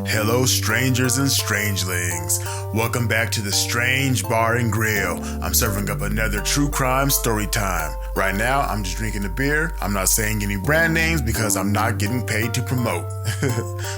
Hello, strangers and strangelings. Welcome back to the Strange Bar and Grill. I'm serving up another true crime story time. Right now, I'm just drinking a beer. I'm not saying any brand names because I'm not getting paid to promote.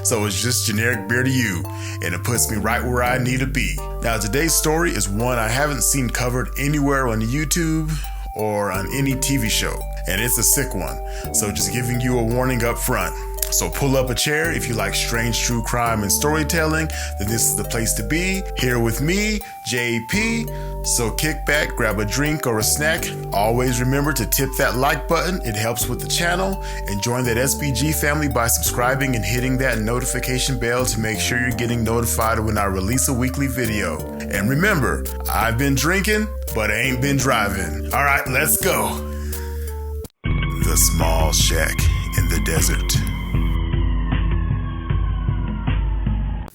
So it's just generic beer to you, and it puts me right where I need to be. Now, today's story is one I haven't seen covered anywhere on YouTube or on any TV show, and it's a sick one. So just giving you a warning up front. So pull up a chair if you like strange true crime and storytelling, then this is the place to be. Here with me, JP. So kick back, grab a drink or a snack. Always remember to tip that like button. It helps with the channel. And join that SBG family by subscribing and hitting that notification bell to make sure you're getting notified when I release a weekly video. And remember, I've been drinking, but I ain't been driving. All right, let's go. The small shack in the desert.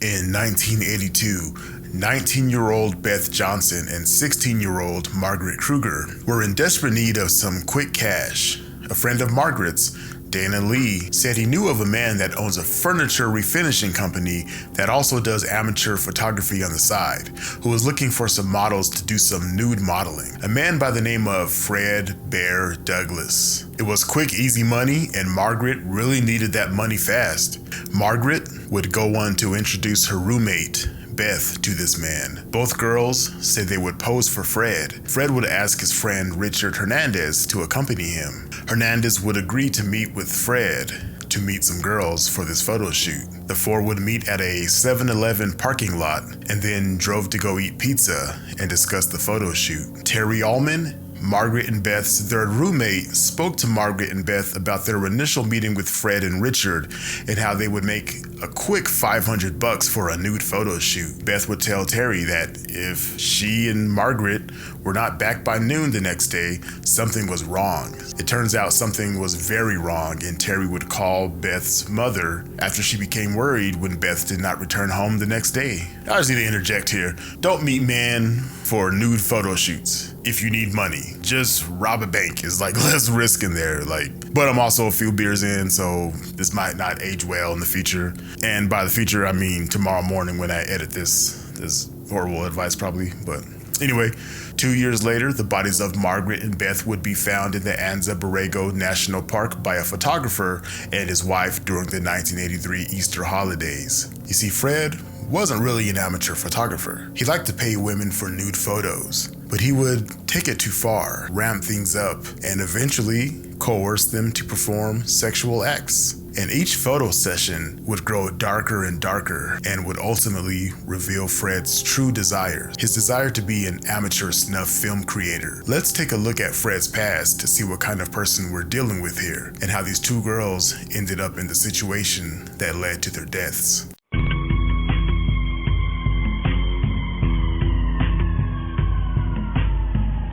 In 1982, 19-year-old Beth Johnson and 16-year-old Margaret Krueger were in desperate need of some quick cash. A friend of Margaret's, Dana Lee, said he knew of a man that owns a furniture refinishing company that also does amateur photography on the side, who was looking for some models to do some nude modeling. A man by the name of Fred Berre Douglas. It was quick, easy money, and Margaret really needed that money fast. Margaret would go on to introduce her roommate, Beth, to this man. Both girls said they would pose for Fred. Fred would ask his friend Richard Hernandez to accompany him. Hernandez would agree to meet with Fred to meet some girls for this photo shoot. The four would meet at a 7-Eleven parking lot and then drove to go eat pizza and discuss the photo shoot. Terry Allman, Margaret and Beth's third roommate, spoke to Margaret and Beth about their initial meeting with Fred and Richard and how they would make a quick $500 for a nude photo shoot. Beth would tell Terry that if she and Margaret were not back by noon the next day, something was wrong. It turns out something was very wrong, and Terry would call Beth's mother after she became worried when Beth did not return home the next day. I just need to interject here. Don't meet men for nude photo shoots. If you need money, just rob a bank. Is like less risk in there. But I'm also a few beers in, so this might not age well in the future. And by the future, I mean tomorrow morning when I edit this horrible advice probably. But anyway, 2 years later, the bodies of Margaret and Beth would be found in the Anza Borrego National Park by a photographer and his wife during the 1983 Easter holidays. You see, Fred wasn't really an amateur photographer. He liked to pay women for nude photos, but he would take it too far, ramp things up, and eventually coerce them to perform sexual acts. And each photo session would grow darker and darker and would ultimately reveal Fred's true desire, his desire to be an amateur snuff film creator. Let's take a look at Fred's past to see what kind of person we're dealing with here and how these two girls ended up in the situation that led to their deaths.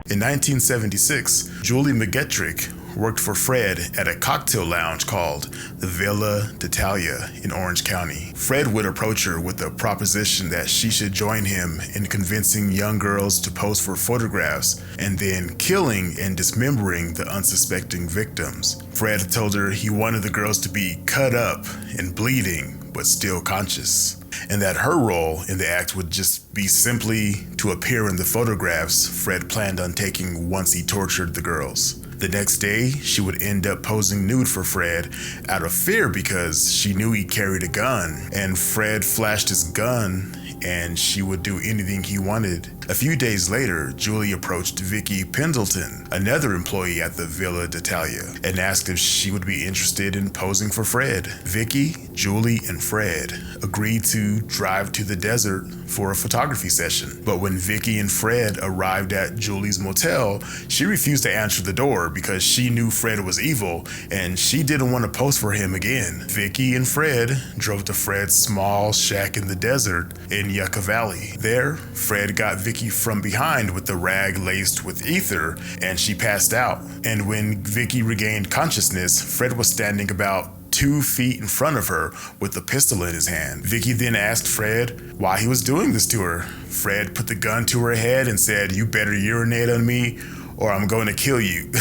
In 1976, Julie McGettrick worked for Fred at a cocktail lounge called the Villa d'Italia in Orange County. Fred would approach her with the proposition that she should join him in convincing young girls to pose for photographs and then killing and dismembering the unsuspecting victims. Fred told her he wanted the girls to be cut up and bleeding, but still conscious, and that her role in the act would just be simply to appear in the photographs Fred planned on taking once he tortured the girls. The next day, she would end up posing nude for Fred out of fear because she knew he carried a gun, and Fred flashed his gun and she would do anything he wanted. A few days later, Julie approached Vicky Pendleton, another employee at the Villa d'Italia, and asked if she would be interested in posing for Fred. Vicky, Julie, and Fred agreed to drive to the desert for a photography session. But when Vicky and Fred arrived at Julie's motel, she refused to answer the door because she knew Fred was evil and she didn't want to pose for him again. Vicky and Fred drove to Fred's small shack in the desert in Yucca Valley. There, Fred got Vicky from behind with the rag laced with ether, and she passed out. And when Vicky regained consciousness, Fred was standing about 2 feet in front of her with a pistol in his hand. Vicky then asked Fred why he was doing this to her. Fred put the gun to her head and said, "You better urinate on me or I'm going to kill you."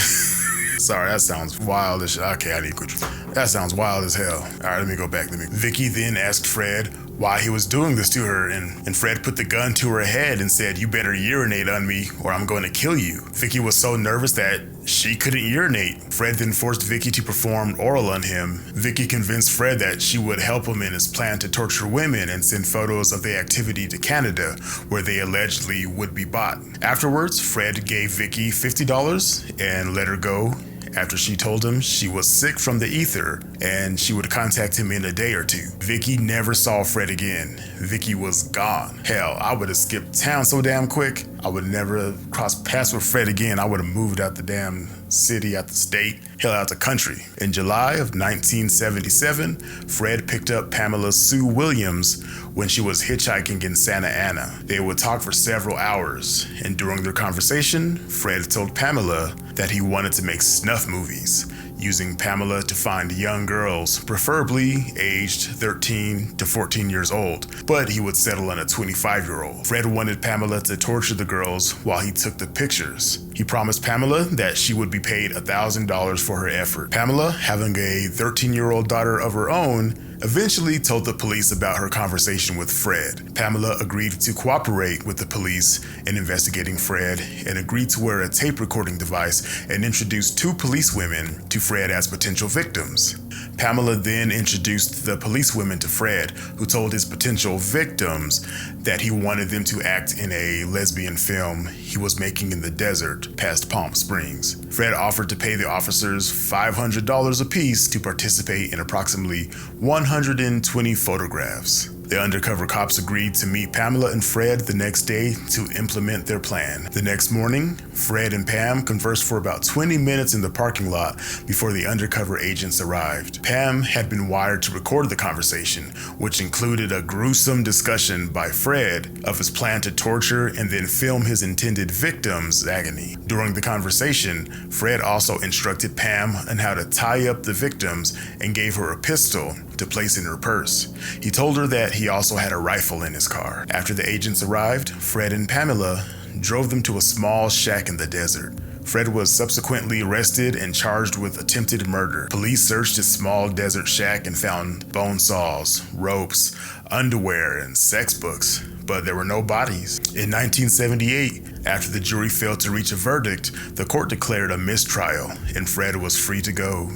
Sorry, that sounds wild as shit. Okay, I need to quit. That sounds wild as hell. All right, let me go back. Vicky then asked Fred why he was doing this to her, and Fred put the gun to her head and said, "You better urinate on me or I'm going to kill you." Vicky was so nervous that she couldn't urinate. Fred then forced Vicky to perform oral on him. Vicky convinced Fred that she would help him in his plan to torture women and send photos of the activity to Canada, where they allegedly would be bought. Afterwards, Fred gave Vicky $50 and let her go after she told him she was sick from the ether and she would contact him in a day or two. Vicky never saw Fred again. Vicky was gone. Hell, I would have skipped town so damn quick. I would never have crossed paths with Fred again. I would have moved out the damn city, out the state, hell, out the country. In July of 1977, Fred picked up Pamela Sue Williams when she was hitchhiking in Santa Ana. They would talk for several hours, and during their conversation, Fred told Pamela that he wanted to make snuff movies, using Pamela to find young girls, preferably aged 13 to 14 years old, but he would settle on a 25-year-old. Fred wanted Pamela to torture the girls while he took the pictures. He promised Pamela that she would be paid $1,000 for her effort. Pamela, having a 13-year-old daughter of her own, eventually told the police about her conversation with Fred. Pamela agreed to cooperate with the police in investigating Fred and agreed to wear a tape recording device and introduce 2 police women to Fred as potential victims. Pamela then introduced the police women to Fred, who told his potential victims that he wanted them to act in a lesbian film he was making in the desert past Palm Springs. Fred offered to pay the officers $500 apiece to participate in approximately 120 photographs. The undercover cops agreed to meet Pamela and Fred the next day to implement their plan. The next morning, Fred and Pam conversed for about 20 minutes in the parking lot before the undercover agents arrived. Pam had been wired to record the conversation, which included a gruesome discussion by Fred of his plan to torture and then film his intended victims' agony. During the conversation, Fred also instructed Pam on how to tie up the victims and gave her a pistol to place in her purse. He told her that he also had a rifle in his car. After the agents arrived, Fred and Pamela drove them to a small shack in the desert. Fred was subsequently arrested and charged with attempted murder. Police searched his small desert shack and found bone saws, ropes, underwear, and sex books, but there were no bodies. In 1978, after the jury failed to reach a verdict, the court declared a mistrial, and Fred was free to go.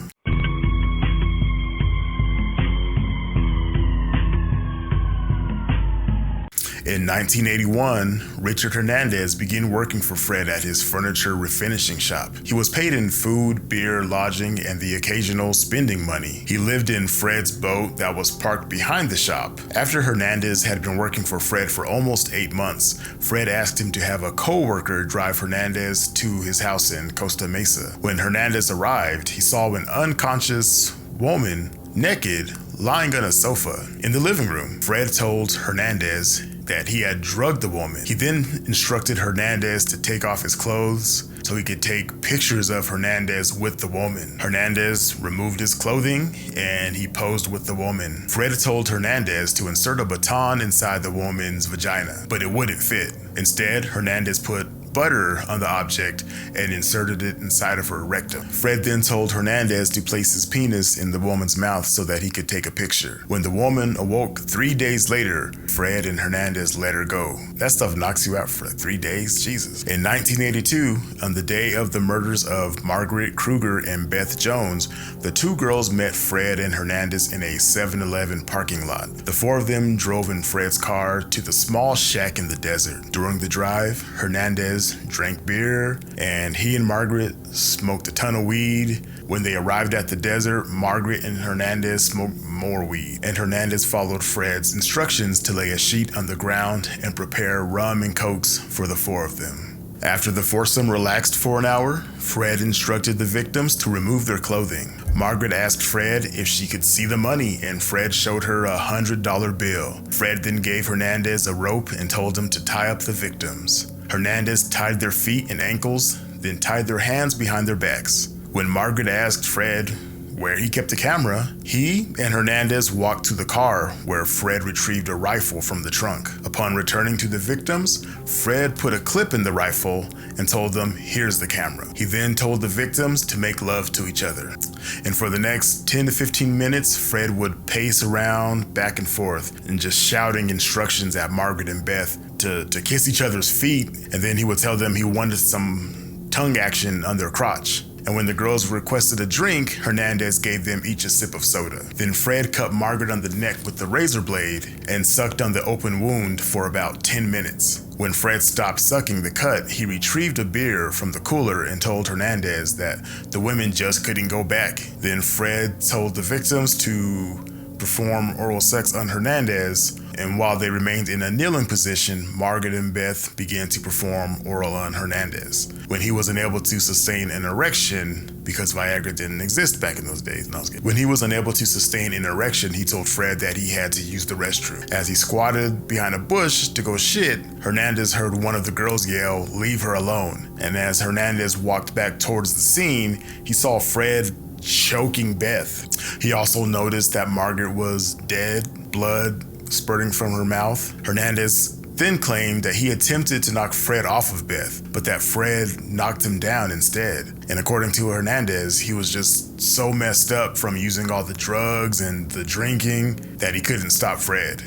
In 1981, Richard Hernandez began working for Fred at his furniture refinishing shop. He was paid in food, beer, lodging, and the occasional spending money. He lived in Fred's boat that was parked behind the shop. After Hernandez had been working for Fred for almost 8 months, Fred asked him to have a co-worker drive Hernandez to his house in Costa Mesa. When Hernandez arrived, he saw an unconscious woman, naked, lying on a sofa in the living room. Fred told Hernandez that he had drugged the woman. He then instructed Hernandez to take off his clothes so he could take pictures of Hernandez with the woman. Hernandez removed his clothing and he posed with the woman. Fred told Hernandez to insert a baton inside the woman's vagina, but it wouldn't fit. Instead, Hernandez put butter on the object and inserted it inside of her rectum. Fred then told Hernandez to place his penis in the woman's mouth so that he could take a picture. When the woman awoke 3 days later, Fred and Hernandez let her go. That stuff knocks you out for 3 days, Jesus. In 1982, on the day of the murders of Margaret Krueger and Beth Jones, the 2 girls met Fred and Hernandez in a 7-Eleven parking lot. The 4 of them drove in Fred's car to the small shack in the desert. During the drive, Hernandez drank beer, and he and Margaret smoked a ton of weed. When they arrived at the desert, Margaret and Hernandez smoked more weed, and Hernandez followed Fred's instructions to lay a sheet on the ground and prepare rum and cokes for the 4 of them. After the foursome relaxed for an hour, Fred instructed the victims to remove their clothing. Margaret asked Fred if she could see the money, and Fred showed her a $100 bill. Fred then gave Hernandez a rope and told him to tie up the victims. Hernandez tied their feet and ankles, then tied their hands behind their backs. When Margaret asked Fred where he kept the camera, he and Hernandez walked to the car where Fred retrieved a rifle from the trunk. Upon returning to the victims, Fred put a clip in the rifle and told them, "Here's the camera." He then told the victims to make love to each other. And for the next 10 to 15 minutes, Fred would pace around back and forth and just shouting instructions at Margaret and Beth to kiss each other's feet, and then he would tell them he wanted some tongue action on their crotch. And when the girls requested a drink, Hernandez gave them each a sip of soda. Then Fred cut Margaret on the neck with the razor blade and sucked on the open wound for about 10 minutes. When Fred stopped sucking the cut, he retrieved a beer from the cooler and told Hernandez that the women just couldn't go back. Then Fred told the victims to perform oral sex on Hernandez, and while they remained in a kneeling position, Margaret and Beth began to perform oral on Hernandez. When he was unable to sustain an erection, because Viagra didn't exist back in those days. When he was unable to sustain an erection, he told Fred that he had to use the restroom. As he squatted behind a bush to go shit, Hernandez heard one of the girls yell, "Leave her alone." And as Hernandez walked back towards the scene, he saw Fred choking Beth. He also noticed that Margaret was dead, blood spurting from her mouth. Hernandez then claimed that he attempted to knock Fred off of Beth, but that Fred knocked him down instead. And according to Hernandez, he was just so messed up from using all the drugs and the drinking that he couldn't stop Fred.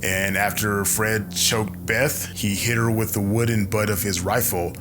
And after Fred choked Beth, he hit her with the wooden butt of his rifle,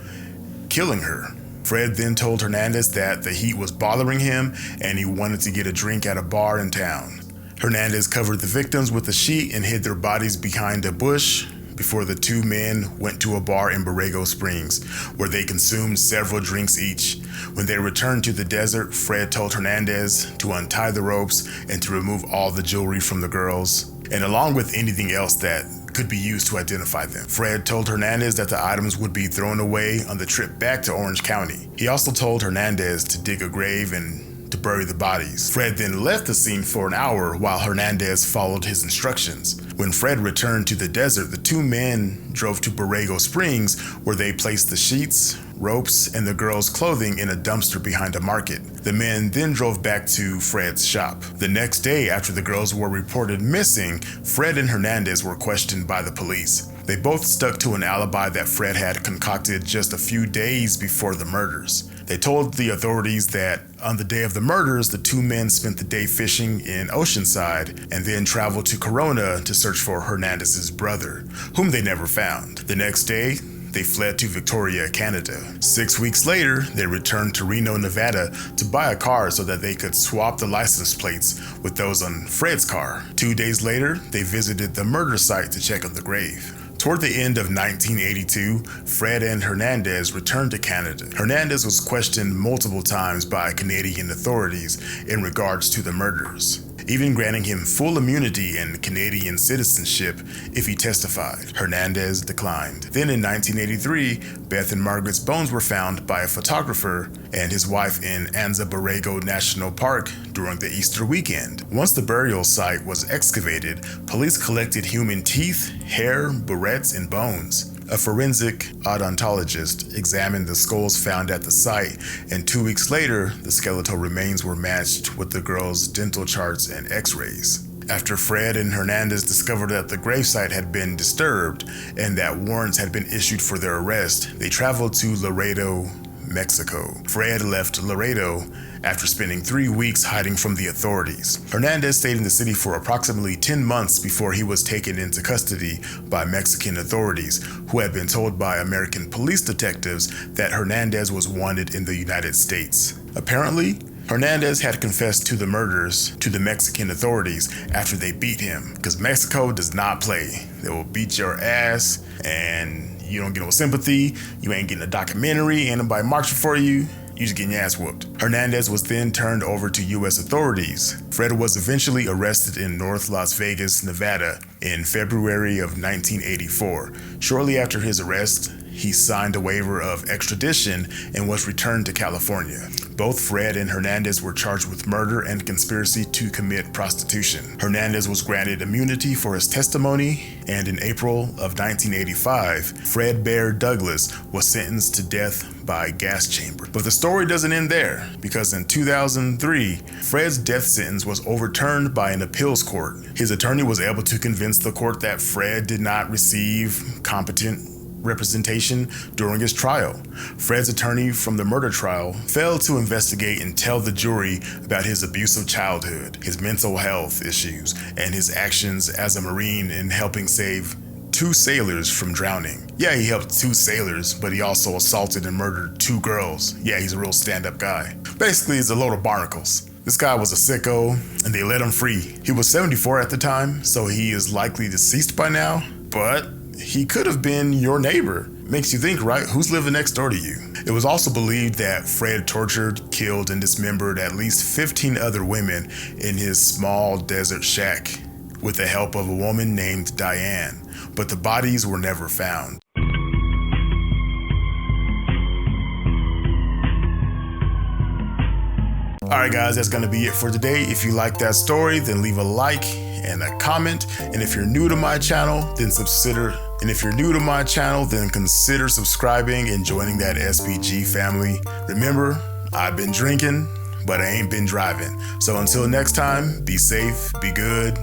killing her. Fred then told Hernandez that the heat was bothering him and he wanted to get a drink at a bar in town. Hernandez covered the victims with a sheet and hid their bodies behind a bush before the two men went to a bar in Borrego Springs, where they consumed several drinks each. When they returned to the desert, Fred told Hernandez to untie the ropes and to remove all the jewelry from the girls, and along with anything else that could be used to identify them. Fred told Hernandez that the items would be thrown away on the trip back to Orange County. He also told Hernandez to dig a grave and to bury the bodies. Fred then left the scene for an hour while Hernandez followed his instructions. When Fred returned to the desert, the two men drove to Borrego Springs, where they placed the sheets, ropes, and the girls' clothing in a dumpster behind a market. The men then drove back to Fred's shop. The next day, after the girls were reported missing, Fred and Hernandez were questioned by the police. They both stuck to an alibi that Fred had concocted just a few days before the murders. They told the authorities that on the day of the murders, the two men spent the day fishing in Oceanside and then traveled to Corona to search for Hernandez's brother, whom they never found. The next day, they fled to Victoria, Canada. 6 weeks later, they returned to Reno, Nevada to buy a car so that they could swap the license plates with those on Fred's car. 2 days later, they visited the murder site to check on the grave. Toward the end of 1982, Fred and Hernandez returned to Canada. Hernandez was questioned multiple times by Canadian authorities in regards to the murders, even granting him full immunity and Canadian citizenship if he testified. Hernandez declined. Then in 1983, Beth and Margaret's bones were found by a photographer and his wife in Anza Borrego National Park during the Easter weekend. Once the burial site was excavated, police collected human teeth, hair, barrettes, and bones. A forensic odontologist examined the skulls found at the site, and 2 weeks later, the skeletal remains were matched with the girls' dental charts and x-rays. After Fred and Hernandez discovered that the gravesite had been disturbed and that warrants had been issued for their arrest, they traveled to Laredo, Mexico. Fred left Laredo after spending 3 weeks hiding from the authorities. Hernandez stayed in the city for approximately 10 months before he was taken into custody by Mexican authorities, who had been told by American police detectives that Hernandez was wanted in the United States. Apparently, Hernandez had confessed to the murders to the Mexican authorities after they beat him, because Mexico does not play. They will beat your ass and you don't get no sympathy, you ain't getting a documentary, ain't nobody marching for you, you just getting your ass whooped. Hernandez was then turned over to U.S. authorities. Fred was eventually arrested in North Las Vegas, Nevada in February of 1984. Shortly after his arrest, he signed a waiver of extradition and was returned to California. Both Fred and Hernandez were charged with murder and conspiracy to commit prostitution. Hernandez was granted immunity for his testimony, and in April of 1985, Fred Bear Douglas was sentenced to death by gas chamber. But the story doesn't end there, because in 2003, Fred's death sentence was overturned by an appeals court. His attorney was able to convince the court that Fred did not receive competent representation during his trial. Fred's attorney from the murder trial failed to investigate and tell the jury about his abusive childhood, his mental health issues, and his actions as a Marine in helping save 2 sailors from drowning. Yeah, he helped 2 sailors, but he also assaulted and murdered 2 girls. Yeah, he's a real stand-up guy. Basically, he's a load of barnacles. This guy was a sicko, and they let him free. He was 74 at the time, so he is likely deceased by now, but he could have been your neighbor. Makes you think, right? Who's living next door to you? It was also believed that Fred tortured, killed, and dismembered at least 15 other women in his small desert shack with the help of a woman named Diane, but the bodies were never found. Alright guys, that's gonna be it for today. If you like that story, then leave a like and a comment. And if you're new to my channel, then consider subscribing and joining that SPG family. Remember, I've been drinking, but I ain't been driving. So until next time, be safe, be good,